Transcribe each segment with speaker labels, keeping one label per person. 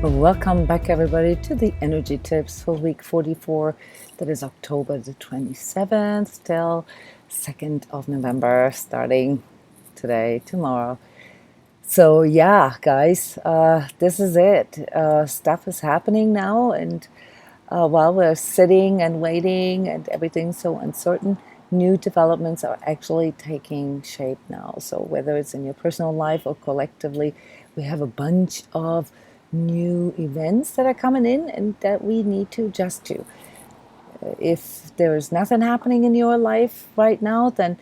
Speaker 1: Welcome back, everybody, to the Energy Tips for week 44. That is October the 27th till 2nd of November, starting today, tomorrow. So, yeah, guys, this is it. Stuff is happening now, and while we're sitting and waiting and everything's so uncertain, new developments are actually taking shape now. So, whether it's in your personal life or collectively, we have a bunch of new events that are coming in and that we need to adjust to. If there's nothing happening in your life right now, then,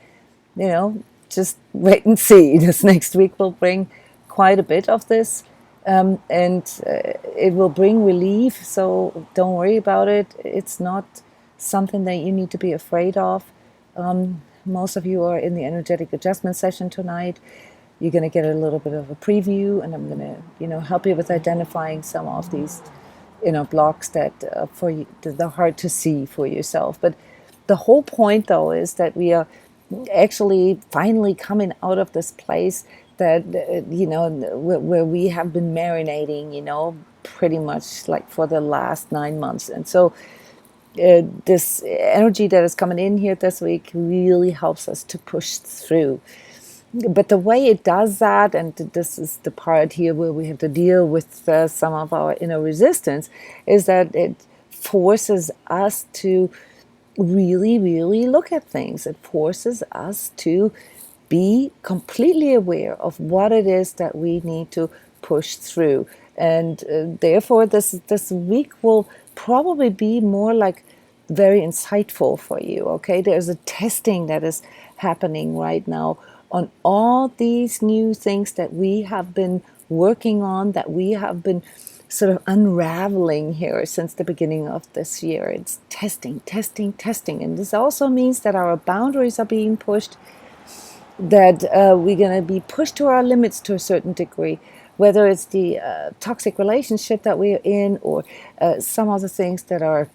Speaker 1: just wait and see. This next week will bring quite a bit of this. And it will bring relief, so don't worry about it. It's not something that you need to be afraid of. Most of you are in the energetic adjustment session tonight. You're going to get a little bit of a preview, and I'm going to, help you with identifying some of these, blocks that for you, they're hard to see for yourself. But the whole point, though, is that we are actually finally coming out of this place that where we have been marinating, pretty much like for the last 9 months. And so this energy that is coming in here this week really helps us to push through. But the way it does that, and this is the part here where we have to deal with some of our inner resistance, is that it forces us to really, really look at things. It forces us to be completely aware of what it is that we need to push through. And therefore, this week will probably be more like very insightful for you, okay? There's a testing that is happening right now on all these new things that we have been working on, that we have been sort of unraveling here since the beginning of this year. It's testing, testing, testing. And this also means that our boundaries are being pushed, that we're going to be pushed to our limits to a certain degree, whether it's the toxic relationship that we're in, or some of the things that are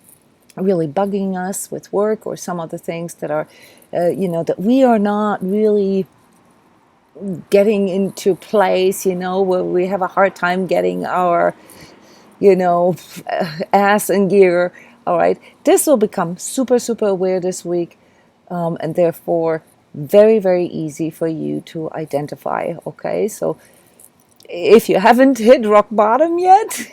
Speaker 1: really bugging us with work, or some of the things that are, that we are not really getting into place, where we have a hard time getting our, ass in gear. All right. This will become super, super aware this week. And therefore, very, very easy for you to identify. Okay. So if you haven't hit rock bottom yet,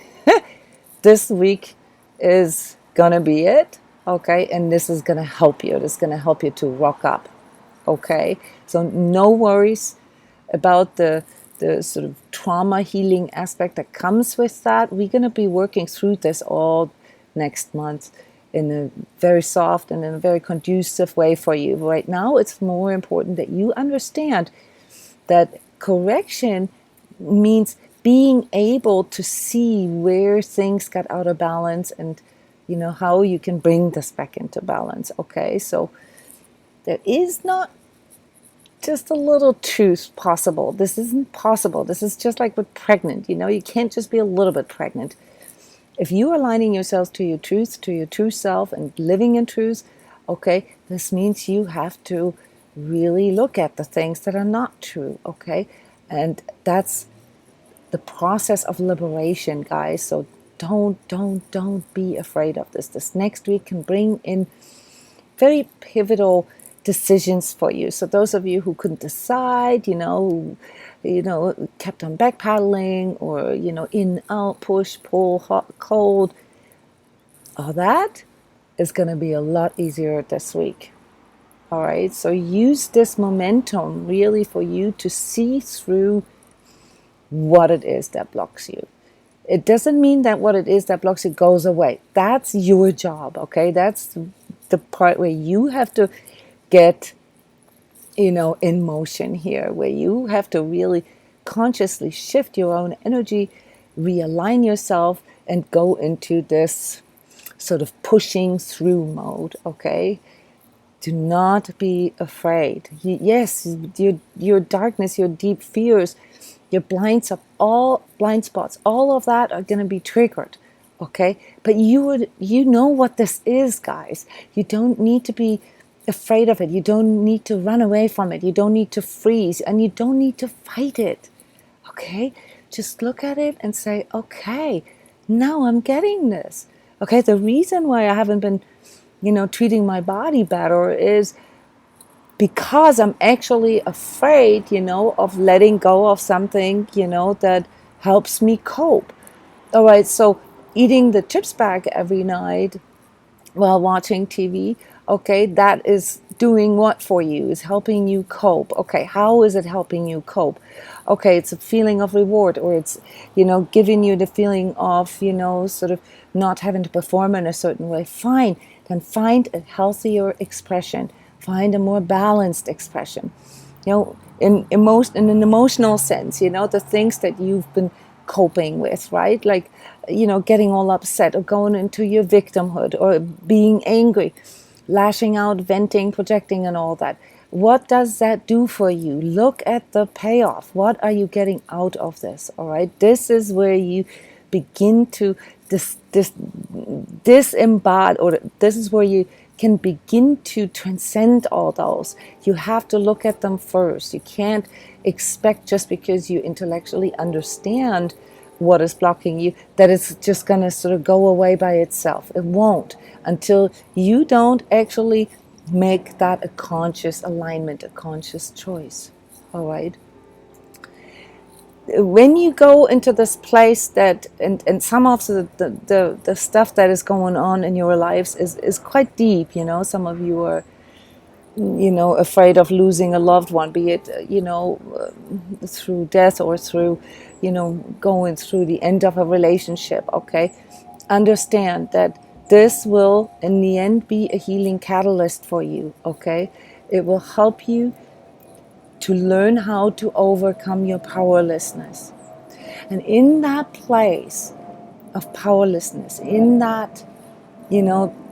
Speaker 1: this week is going to be it. Okay. And this is going to help you. This is going to help you to rock up. Okay. So no worries about the sort of trauma healing aspect that comes with that. We're going to be working through this all next month in a very soft and in a very conducive way for you. Right now, it's more important that you understand that correction means being able to see where things got out of balance, and how you can bring this back into balance. Okay, so there is not just a little truth possible. This isn't possible. This is just like with pregnant. You can't just be a little bit pregnant. If you are aligning yourselves to your truth, to your true self, and living in truth, okay, this means you have to really look at the things that are not true, okay? And that's the process of liberation, guys. So don't be afraid of this. This next week can bring in very pivotal decisions for you. So those of you who couldn't decide, kept on backpedaling, or in, out, push, pull, hot, cold, all that is going to be a lot easier this week. All right, so use this momentum really for you to see through what it is that blocks you. It doesn't mean that what it is that blocks you goes away. That's your job, okay? That's the part where you have to get, in motion here, where you have to really consciously shift your own energy, realign yourself, and go into this sort of pushing through mode, okay? Do not be afraid. Yes, your darkness, your deep fears, your blind spots, all of that are going to be triggered, okay? But you know what this is, guys. You don't need to be afraid of it. You don't need to run away from it. You don't need to freeze, and you don't need to fight it, okay? Just look at it and say, okay, now I'm getting this. Okay, the reason why I haven't been, treating my body better is because I'm actually afraid, of letting go of something, that helps me cope. All right, so eating the chips bag every night while watching TV, okay, that is doing what for you? Is helping you cope. Okay, how is it helping you cope? Okay, it's a feeling of reward, or it's, giving you the feeling of, sort of not having to perform in a certain way. Fine, then find a healthier expression, find a more balanced expression. In an emotional sense, the things that you've been coping with, right? Like, getting all upset or going into your victimhood or being angry, lashing out, venting, projecting, and all that. What does that do for you? Look at the payoff. What are you getting out of this? All right. This is where you begin to disembod, or this is where you can begin to transcend all those. You have to look at them first. You can't expect, just because you intellectually understand what is blocking you, that it's just going to sort of go away by itself. It won't, until you don't actually make that a conscious alignment, a conscious choice. All right. When you go into this place that, and some of the stuff that is going on in your lives is quite deep, some of you are, afraid of losing a loved one, be it, through death or through, going through the end of a relationship. Okay, understand that this will in the end be a healing catalyst for you. Okay, it will help you to learn how to overcome your powerlessness. And in that place of powerlessness, in that,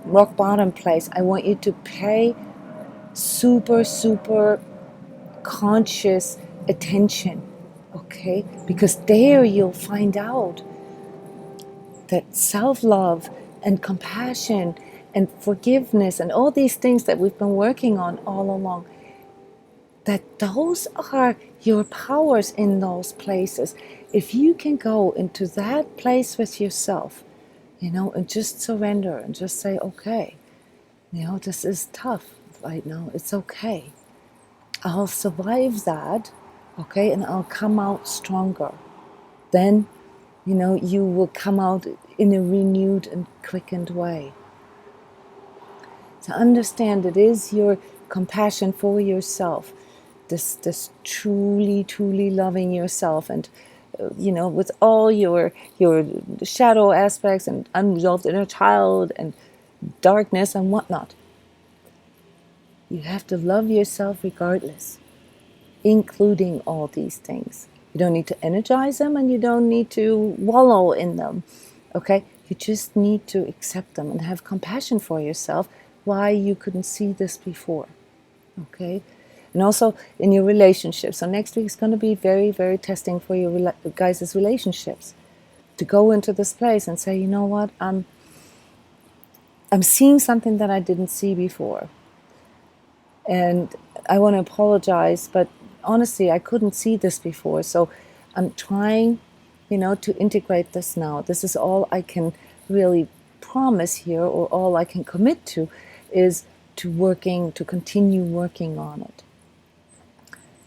Speaker 1: rock bottom place, I want you to pay super, super conscious attention, okay? Because there you'll find out that self-love and compassion and forgiveness and all these things that we've been working on all along, that those are your powers in those places. If you can go into that place with yourself, and just surrender and just say, okay, this is tough right now. It's okay. I'll survive that, okay, and I'll come out stronger. Then, you will come out in a renewed and quickened way. To understand it is your compassion for yourself, this truly loving yourself, and with all your shadow aspects and unresolved inner child and darkness and whatnot. You have to love yourself regardless, including all these things. You don't need to energize them, and you don't need to wallow in them. Okay? You just need to accept them and have compassion for yourself, why you couldn't see this before. Okay? And also in your relationships. So next week is going to be very, very testing for your guys' relationships. To go into this place and say, you know what, I'm seeing something that I didn't see before. And I want to apologize, but honestly, I couldn't see this before. So I'm trying, to integrate this now. This is all I can really promise here, or all I can commit to, is to continue working on it.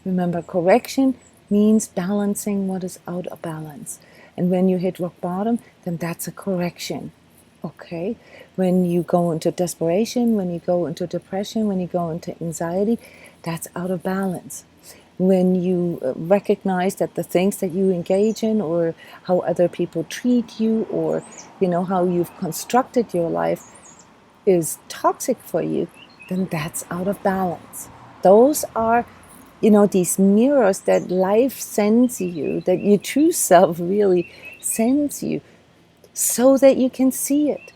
Speaker 1: Remember, correction means balancing what is out of balance. And when you hit rock bottom, then that's a correction. Okay? When you go into desperation, when you go into depression, when you go into anxiety, that's out of balance. When you recognize that the things that you engage in, or how other people treat you, or how you've constructed your life is toxic for you, then that's out of balance. Those are, these mirrors that life sends you, that your true self really sends you, so that you can see it.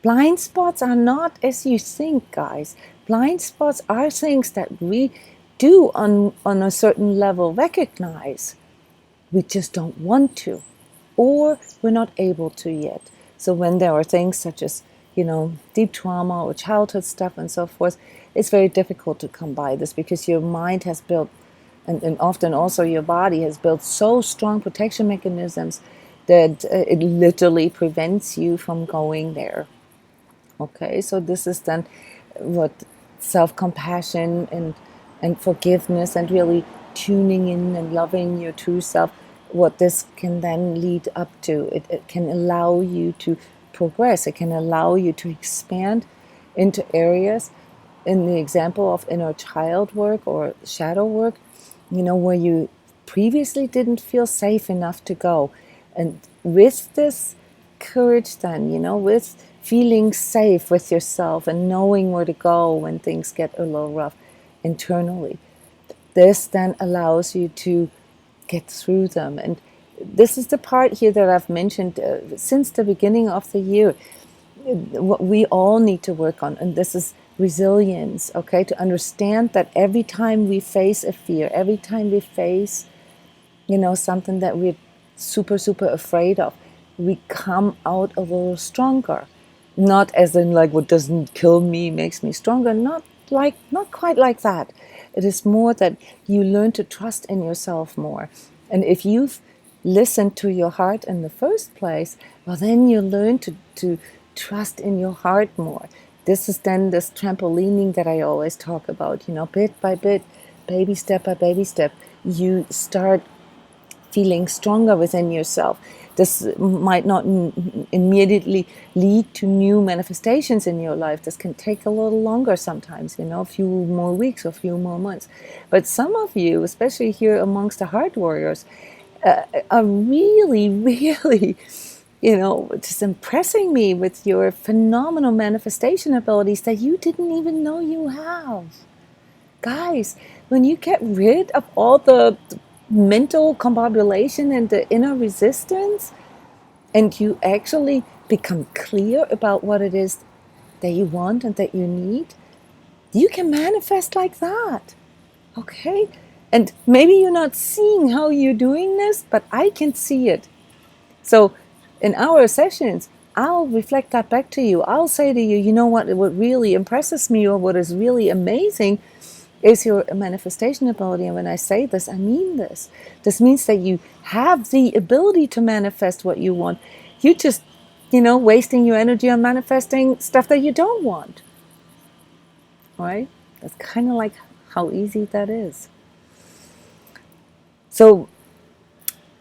Speaker 1: Blind spots are not as you think, guys. Blind spots are things that we do on a certain level recognize. We just don't want to, or we're not able to yet. So when there are things such as, deep trauma or childhood stuff and so forth, it's very difficult to come by this, because your mind has built, and often also your body has built so strong protection mechanisms that it literally prevents you from going there. Okay, so this is then what self-compassion and forgiveness and really tuning in and loving your true self, what this can then lead up to. It can allow you to progress. It can allow you to expand into areas, in the example of inner child work or shadow work, where you previously didn't feel safe enough to go. And with this courage, then, with feeling safe with yourself and knowing where to go when things get a little rough internally, this then allows you to get through them. And this is the part here that I've mentioned since the beginning of the year, what we all need to work on, and this is resilience. Okay, to understand that every time we face a fear, every time we face something that we're super super afraid of, we come out a little stronger. Not as in like what doesn't kill me makes me stronger, not quite like that. It is more that you learn to trust in yourself more. And if you've listened to your heart in the first place, well, then you learn to trust in your heart more. This is then this trampolining that I always talk about, bit by bit, baby step by baby step, you start feeling stronger within yourself. This might not immediately lead to new manifestations in your life. This can take a little longer sometimes, a few more weeks or a few more months. But some of you, especially here amongst the heart warriors, are really, really, just impressing me with your phenomenal manifestation abilities that you didn't even know you have. Guys, when you get rid of all the mental combobulation and the inner resistance, and you actually become clear about what it is that you want and that you need, you can manifest like that. Okay? And maybe you're not seeing how you're doing this, but I can see it. So in our sessions, I'll reflect that back to you. I'll say to you, what really impresses me, or what is really amazing, is your manifestation ability. And when I say this, I mean this. This means that you have the ability to manifest what you want. You just, wasting your energy on manifesting stuff that you don't want. Right? That's kind of like how easy that is. So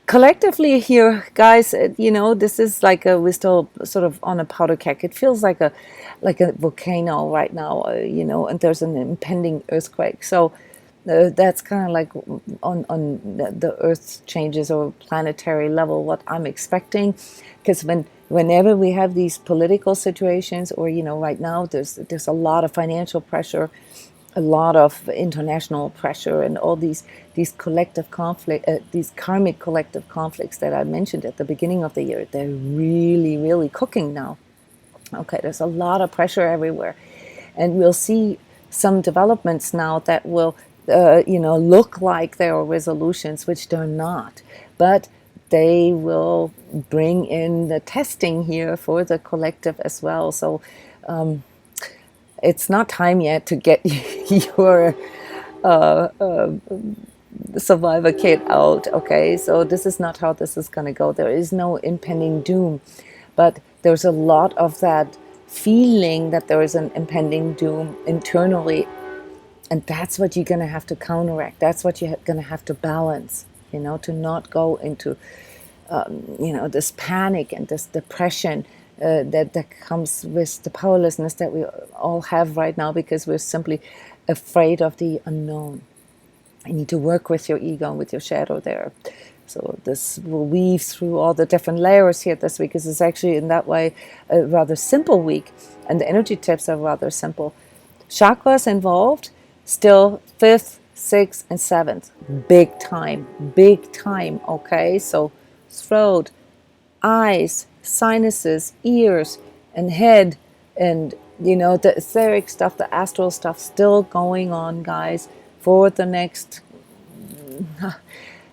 Speaker 1: collectively here, guys, this is like we're still sort of on a powder keg. It feels like a volcano right now, and there's an impending earthquake. So that's kind of like on the Earth changes or planetary level what I'm expecting, because whenever we have these political situations, or right now there's a lot of financial pressure, a lot of international pressure, and all these collective conflict, these karmic collective conflicts that I mentioned at the beginning of the year, they're really, really cooking now. Okay, there's a lot of pressure everywhere, and we'll see some developments now that will, look like they are resolutions, which they're not, but they will bring in the testing here for the collective as well. So. It's not time yet to get your survivor kit out, okay? So this is not how this is going to go. There is no impending doom, but there's a lot of that feeling that there is an impending doom internally, and that's what you're going to have to counteract. That's what you're going to have to balance, to not go into, this panic and this depression that comes with the powerlessness that we all have right now, because we're simply afraid of the unknown. You need to work with your ego and with your shadow there. So this will weave through all the different layers here this week, because it's actually in that way a rather simple week, and the energy tips are rather simple. Chakras involved, still 5th, 6th, and 7th. Big time, okay? So throat, eyes, sinuses, ears, and head, and the etheric stuff, the astral stuff, still going on, guys, for the next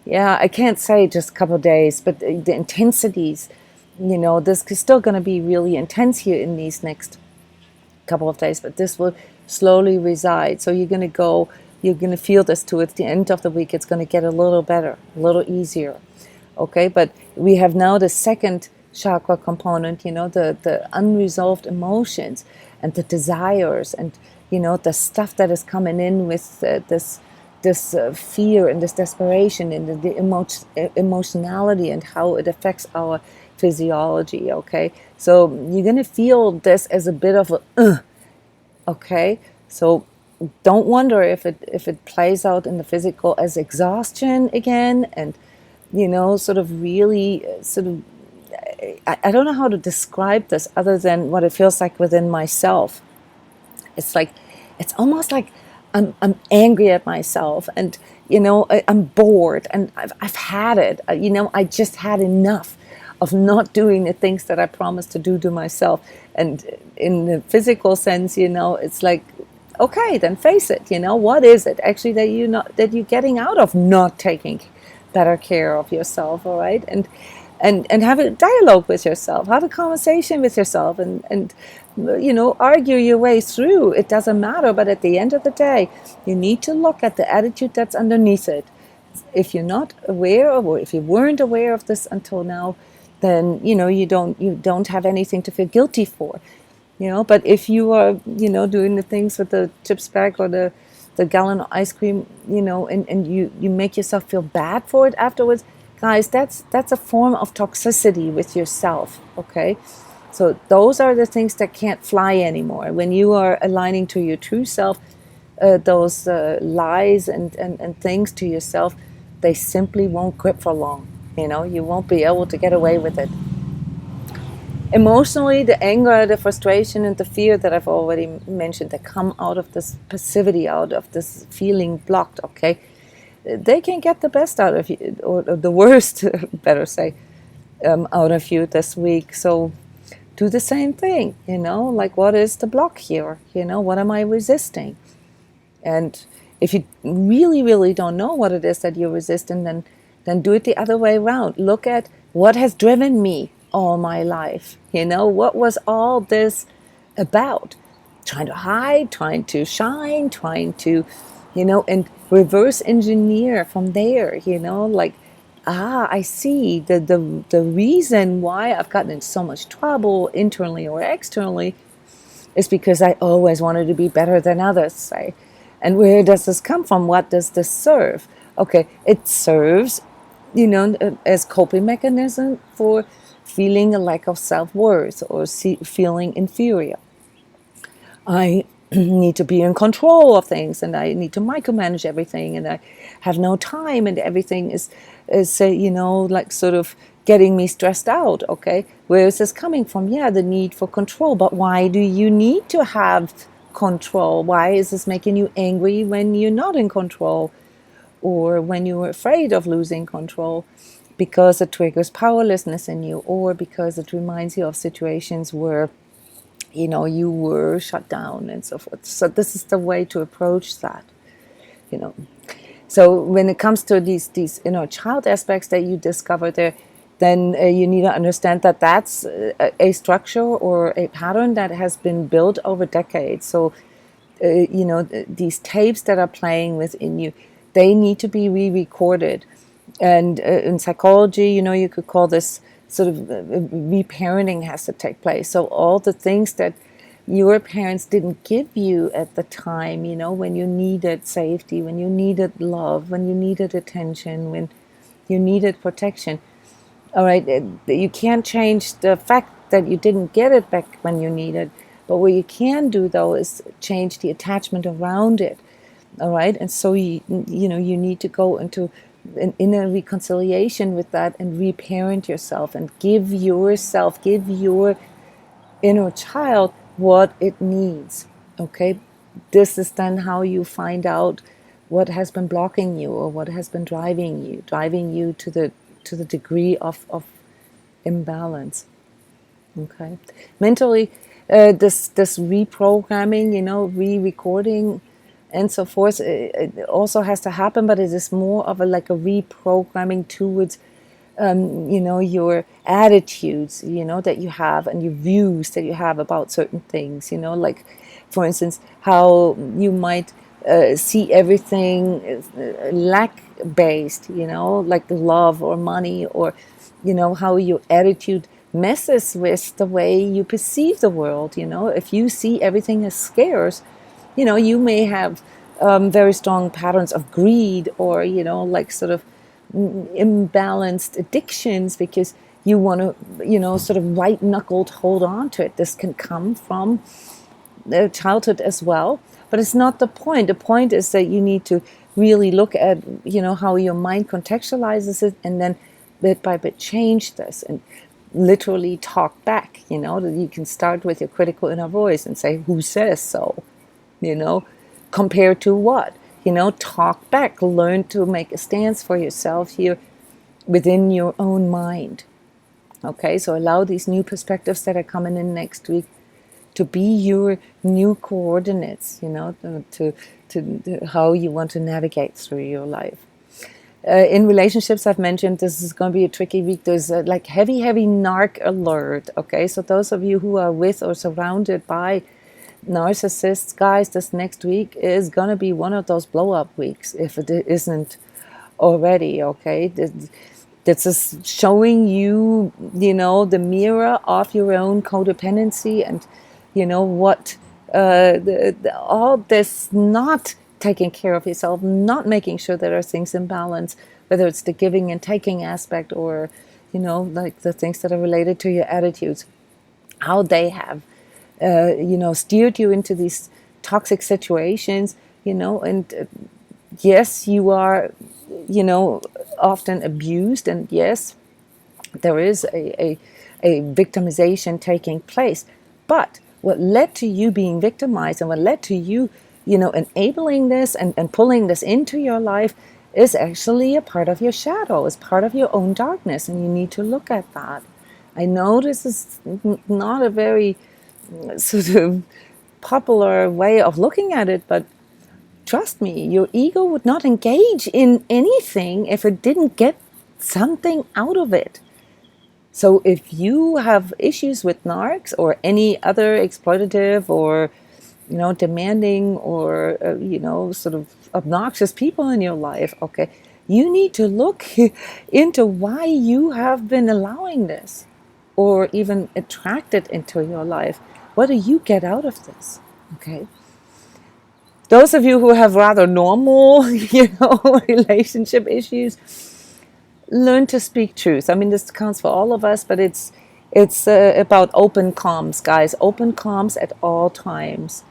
Speaker 1: I can't say just a couple of days, but the intensities, this is still going to be really intense here in these next couple of days, but this will slowly reside. So you're going to feel this towards the end of the week. It's going to get a little better, a little easier. Okay, but we have now the second chakra component, the unresolved emotions and the desires, and the stuff that is coming in with this fear and this desperation and the emotionality and how it affects our physiology. Okay, so you're going to feel this as a bit of a okay, so don't wonder if it plays out in the physical as exhaustion again, and sort of really sort of I don't know how to describe this other than what it feels like within myself. It's like, it's almost like I'm angry at myself, and I'm bored, and I've had it. I just had enough of not doing the things that I promised to do to myself. And in the physical sense, it's like, okay, then face it. What is it actually that you're getting out of not taking better care of yourself? All right, and have a dialogue with yourself, have a conversation with yourself, and argue your way through. It doesn't matter, but at the end of the day, you need to look at the attitude that's underneath it. If you're not aware of, or if you weren't aware of this until now, then you don't have anything to feel guilty for. But if you are doing the things with the chips bag or the gallon of ice cream, and you make yourself feel bad for it afterwards, guys, that's a form of toxicity with yourself. Okay, so those are the things that can't fly anymore. When you are aligning to your true self, those lies and things to yourself, they simply won't grip for long. You won't be able to get away with it. Emotionally, the anger, the frustration, and the fear that I've already mentioned, that come out of this passivity, out of this feeling blocked, okay, they can get the best out of you, or the worst, better say, out of you this week. So do the same thing, like, what is the block here? What am I resisting? And if you really, really don't know what it is that you're resisting, then do it the other way around. Look at what has driven me all my life. What was all this about? Trying to hide, trying to shine, trying to, and reverse engineer from there, like, I see the reason why I've gotten in so much trouble internally or externally is because I always wanted to be better than others, say. And where does this come from? What does this serve? Okay, it serves, as coping mechanism for feeling a lack of self-worth or feeling inferior. I need to be in control of things, and I need to micromanage everything, and I have no time, and everything is like, sort of getting me stressed out. Okay, where is this coming from? Yeah, the need for control. But why do you need to have control? Why is this making you angry when you're not in control, or when you're afraid of losing control? Because it triggers powerlessness in you, or because it reminds you of situations where you were shut down and so forth. So this is the way to approach that. you know so when it comes to these child aspects that you discover there, then you need to understand that that's a structure or a pattern that has been built over decades. So these tapes that are playing within you, they need to be re-recorded. And in psychology, you could call this sort of reparenting has to take place. So all the things that your parents didn't give you at the time, when you needed safety, when you needed love, when you needed attention, when you needed protection. All right, you can't change the fact that you didn't get it back when you needed, but what you can do, though, is change the attachment around it. All right, and so you need to go into an inner reconciliation with that and reparent yourself and give your inner child what it needs. Okay, this is then how you find out what has been blocking you, or what has been driving you to the degree of imbalance. Okay, mentally, this reprogramming, re-recording, and so forth, it also has to happen, but it is more of like a reprogramming towards your attitudes, that you have, and your views that you have about certain things, like, for instance, how you might see everything lack based, like love or money, or how your attitude messes with the way you perceive the world. If you see everything as scarce, you may have very strong patterns of greed, or like sort of imbalanced addictions, because you want to sort of white knuckled hold on to it. This can come from childhood as well, but it's not the point. The point is that you need to really look at how your mind contextualizes it, and then bit by bit change this, and literally talk back. That you can start with your critical inner voice and say, who says so? Compared to what? Talk back, learn to make a stance for yourself here within your own mind. Okay, so allow these new perspectives that are coming in next week to be your new coordinates, to how you want to navigate through your life. In relationships, I've mentioned this is going to be a tricky week. There's like heavy narc alert. Okay, so those of you who are with or surrounded by narcissists, guys, this next week is going to be one of those blow up weeks, if it isn't already. Okay, this is showing you, the mirror of your own codependency, and what all this not taking care of yourself, not making sure there are things in balance, whether it's the giving and taking aspect, or like the things that are related to your attitudes, how they have steered you into these toxic situations, and yes, you are often abused, and yes, there is a victimization taking place. But what led to you being victimized, and what led to you enabling this and pulling this into your life, is actually a part of your shadow, is part of your own darkness, and you need to look at that. I know this is not a very sort of popular way of looking at it, but trust me, your ego would not engage in anything if it didn't get something out of it. So if you have issues with narcs or any other exploitative or demanding or sort of obnoxious people in your life, okay, you need to look into why you have been allowing this, or even attracted into your life. What do you get out of this? Okay. Those of you who have rather normal, relationship issues, learn to speak truth. I mean, this counts for all of us, but it's about open comms, guys. Open comms at all times.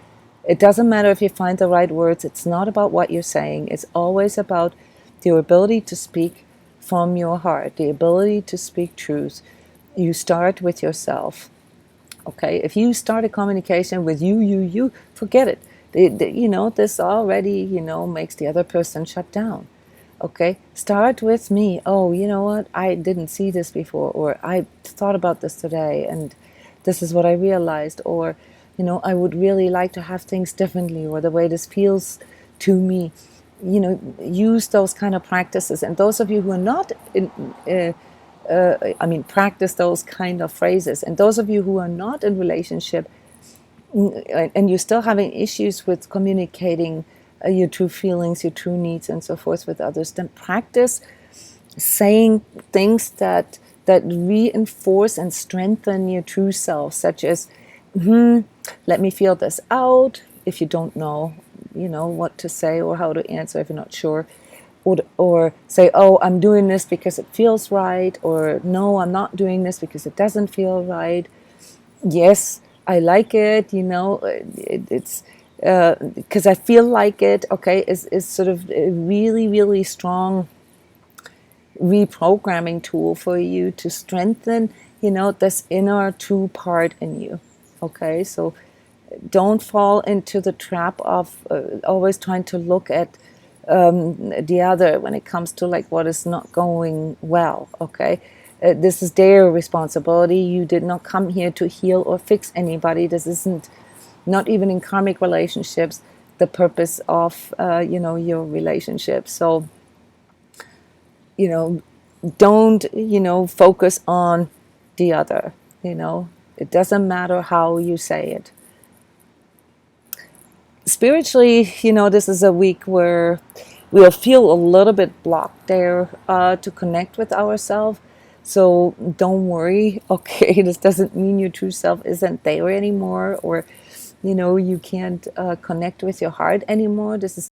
Speaker 1: It doesn't matter if you find the right words. It's not about what you're saying. It's always about your ability to speak from your heart, the ability to speak truth. You start with yourself. Okay, if you start a communication with you, forget it. This already, makes the other person shut down. Okay, start with me. Oh, you know what? I didn't see this before, or I thought about this today, and this is what I realized, or, I would really like to have things differently, or the way this feels to me. Use those kind of practices. And those of you who are not practice those kind of phrases. And those of you who are not in relationship, and you're still having issues with communicating your true feelings, your true needs, and so forth with others, then practice saying things that reinforce and strengthen your true self, such as, let me feel this out. If you don't know, what to say or how to answer, if you're not sure. Or say, oh, I'm doing this because it feels right, or no, I'm not doing this because it doesn't feel right. Yes, I like it, it's because I feel like it, okay, is sort of a really, really strong reprogramming tool for you to strengthen, this inner true part in you, okay? So don't fall into the trap of always trying to look at the other when it comes to like what is not going well, okay? This is their responsibility. You did not come here to heal or fix anybody. This isn't, not even in karmic relationships, the purpose of your relationship. So don't focus on the other. It doesn't matter how you say it. spiritually, this is a week where we'll feel a little bit blocked there to connect with ourselves. So don't worry. Okay, this doesn't mean your true self isn't there anymore, or you can't connect with your heart anymore. This is